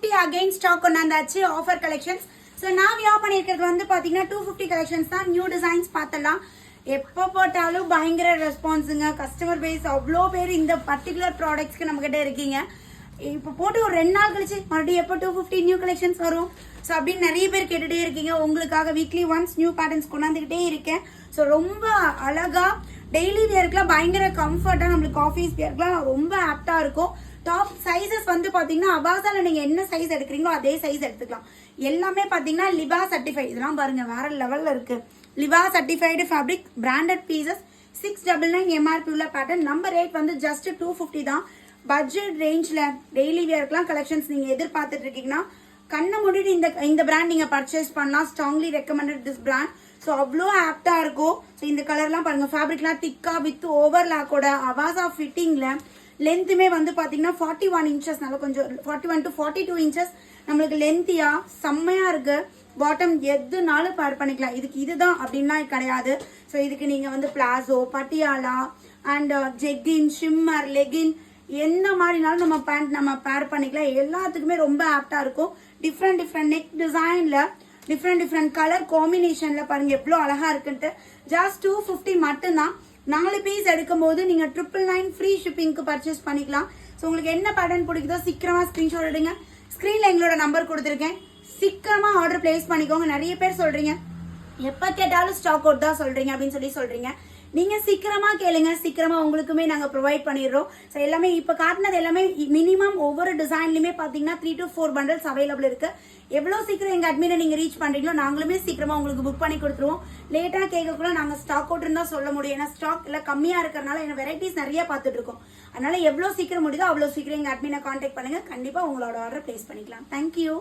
250 again stock கொண்டாந்தாச்சு offer collections. So நான் வியா பண்ணியிருக்கிறது வந்து பார்த்தீங்கன்னா 250 கலெக்ஷன்ஸ் தான். நியூ டிசைன்ஸ் பார்த்தலாம். எப்போ போட்டாலும் பயங்கர ரெஸ்பான்ஸுங்க. கஸ்டமர் பேஸ் அவ்வளோ பேர் இந்த பர்டிகுலர் ப்ராடக்ட்ஸ்க்கு நம்மகிட்ட இருக்கீங்க. இப்போ போட்டு ஒரு 2 நாள் கழிச்சு மறுபடியும் எப்போ 250 நியூ கலெக்ஷன்ஸ் வரும் ஸோ அப்படின்னு நிறைய பேர் கேட்டுகிட்டே இருக்கீங்க. உங்களுக்காக வீக்லி ஒன்ஸ் நியூ பேட்டர்ன்ஸ் கொண்டாந்துக்கிட்டே இருக்கேன். ஸோ ரொம்ப அழகா டெய்லி வியருக்குலாம் பயங்கர கம்ஃபர்ட்டாக நம்மளுக்கு ஆஃபீஸ் வியருக்குலாம் ரொம்ப ஆப்டாக இருக்கும். டாப் சைஸஸ் வந்து பார்த்தீங்கன்னா அபாசால நீங்கள் என்ன சைஸ் எடுக்கிறீங்களோ அதே சைஸ் எடுத்துக்கலாம். எல்லாமே பார்த்தீங்கன்னா லிபா சர்டிஃபைட். இதெல்லாம் பாருங்க வேற லெவலில் இருக்கு. Liva certified fabric branded pieces 699 MRP உள்ள பேட்டர்ன். நம்பர் 8 வந்து ஜஸ்ட் 250 தான். பட்ஜெட் ரேஞ்சில் டெய்லி வியர்க்கெலாம் கலெக்ஷன்ஸ் நீங்கள் எதிர்பார்த்துட்டு இருக்கீங்கன்னா கண்ணை மூடிட்டு இந்த பிராண்ட் நீங்கள் பர்ச்சேஸ் பண்ணலாம். Strongly recommended this brand. So அவ்வளோ ஆப்டாக இருக்கும். ஸோ இந்த கலர்லாம் பாருங்கள். ஃபேப்ரிக்லாம் திக்காக வித் ஓவர்லாக்கோட அவாசா ஃபிட்டிங்கில் லென்த்துமே வந்து பார்த்தீங்கன்னா 41 இன்ச்சஸ், நல்லா கொஞ்சம் 41 to 42 இன்ச்சஸ் நம்மளுக்கு லென்த்தியாக செம்மையாக இருக்கு. பாட்டம் எதுனாலும் பேர் பண்ணிக்கலாம். இதுதான் அப்படின்லாம் கிடையாது. ஸோ இதுக்கு நீங்கள் வந்து palazzo, Patiala and jegging, shimmer, legging என்ன மாதிரினாலும் நம்ம பேண்ட் நம்ம பேர் பண்ணிக்கலாம். எல்லாத்துக்குமே ரொம்ப ஆப்டா இருக்கும். டிஃப்ரெண்ட் நெக் டிசைன்ல டிஃப்ரெண்ட் கலர் காம்பினேஷன்ல பாருங்க எவ்வளோ அழகா இருக்குன்ட்டு. ஜஸ்ட் 250 மட்டும்தான். 4 பீஸ் எடுக்கும் போது நீங்க 999 ஃப்ரீ ஷிப்பிங்க்கு பர்ச்சேஸ் பண்ணிக்கலாம். ஸோ உங்களுக்கு என்ன பேட்டர்ன் பிடிக்குதோ சீக்கிரமா ஸ்கிரீன்ஷாட் எடுங்க. ஸ்கிரீன்ல எங்களோட நம்பர் கொடுத்துருக்கேன். சீக்கிரமா ஆர்டர் பிளேஸ் பண்ணிக்கோங்க. நிறைய பேர் சொல்றீங்க எப்ப கேட்டாலும் ஸ்டாக் அவுட் தான் சொல்றீங்க அப்படின்னு சொல்றீங்க. நீங்க சீக்கிரமா கேளுங்க, சீக்கிரமா உங்களுக்குமே நாங்க ப்ரொவைட் பண்ணிடுறோம். ஸோ எல்லாமே இப்ப காட்டினது எல்லாமே மினிமம் ஒவ்வொரு டிசைன்லயுமே பாத்தீங்கன்னா 3 to 4 பண்டல்ஸ் அவைலபிள் இருக்கு. எவ்வளவு சீக்கிரம் எங்க அட்மினை நீங்க ரீச் பண்றீங்களோ நாங்களுமே சீக்கிரமா உங்களுக்கு புக் பண்ணி கொடுத்துருவோம். லேட்டா கேட்கக்குள்ள நாங்க ஸ்டாக் அவுட் தான் சொல்ல முடியும். ஏன்னா ஸ்டாக் எல்லாம் கம்மியா இருக்கிறதுனால எங்க வெரைட்டிஸ் நிறைய பார்த்துட்டு இருக்கோம். அதனால எவ்வளவு சீக்கிரம் முடியுதோ அவ்வளவு சீக்கிரம் எங்க அட்மினை கான்டாக்ட் பண்ணுங்க. கண்டிப்பா உங்களோட ஆர்டர் பிளேஸ் பண்ணிக்கலாம். தேங்க்யூ.